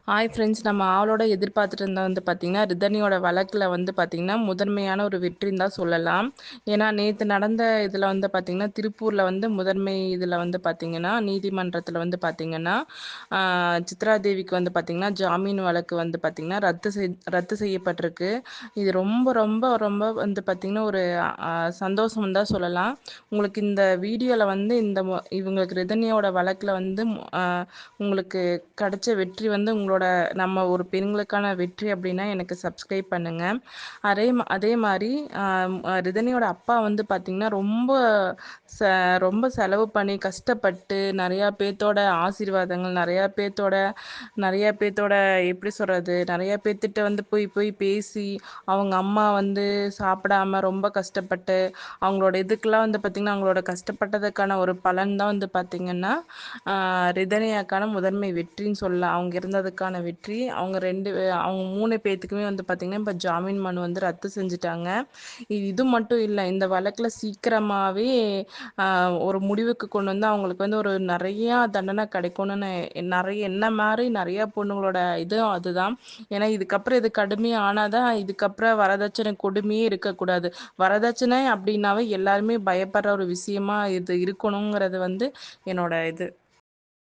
Hi friends, நம்ம ஆவலோட எதிர்பார்த்துட்டு இருந்த பார்த்தீங்கன்னா, ரிதனியோட வழக்குல பார்த்தீங்கன்னா, முதன்மையான ஒரு வெற்றின்னு தான் சொல்லலாம். ஏன்னா, நேத்து நடந்த இதுல பார்த்தீங்கன்னா, திருப்பூர்ல முதன்மை இதுல பார்த்தீங்கன்னா, நீதிமன்றத்துல பார்த்தீங்கன்னா, ஆ சித்ரா தேவிக்கு பார்த்தீங்கன்னா, ஜாமீன் வழக்கு பார்த்தீங்கன்னா, ரத்து செய்யப்பட்டிருக்கு. இது ரொம்ப, ரொம்ப, ரொம்ப பார்த்தீங்கன்னா, ஒரு சந்தோஷம்னு தான் சொல்லலாம். உங்களுக்கு இந்த வீடியோல இவங்களுக்கு ரிதன்யாவோட வழக்குல உங்களுக்கு கிடைச்ச வெற்றி உங்களோட நம்ம ஒரு பெண்களுக்கான வெற்றி அப்படின்னா எனக்கு சப்ஸ்கிரைப் பண்ணுங்க. அதே மாதிரி ரிதனியோட அப்பா பார்த்தீங்கன்னா ச ரொம்ப செலவு பண்ணி கஷ்டப்பட்டு நிறையா பேர்த்தோட ஆசீர்வாதங்கள், நிறையா பேர்த்தோட எப்படி சொல்கிறது, நிறையா பேர்த்திட்ட போய் போய் பேசி அவங்க அம்மா சாப்பிடாம ரொம்ப கஷ்டப்பட்டு அவங்களோட இதுக்கெல்லாம் பார்த்திங்கன்னா அவங்களோட கஷ்டப்பட்டதுக்கான ஒரு பலன் தான் பார்த்திங்கன்னா ரிதனியாக்கான முதன்மை வெற்றின்னு சொல்லலாம். அவங்க இருந்ததுக்கான வெற்றி. அவங்க 3 பேத்துக்குமே பார்த்திங்கன்னா இப்போ ஜாமீன் மனு ரத்து செஞ்சுட்டாங்க. இது மட்டும் இல்லை, இந்த வழக்கில் சீக்கிரமாகவே ஒரு முடிவுக்கு கொண்டு அவங்களுக்கு ஒரு நிறையா தண்டனை கிடைக்கணும்னு என்ன மாதிரி நிறையா பொண்ணுங்களோட இதுவும் அதுதான். ஏன்னா இதுக்கப்புறம் இது கடுமையாக ஆனாதான் இதுக்கப்புறம் வரதட்சணை கொடுமையே இருக்கக்கூடாது. வரதட்சணை அப்படின்னாவே எல்லாருமே பயப்படுற ஒரு விஷயமா இது இருக்கணுங்கிறது என்னோட இது.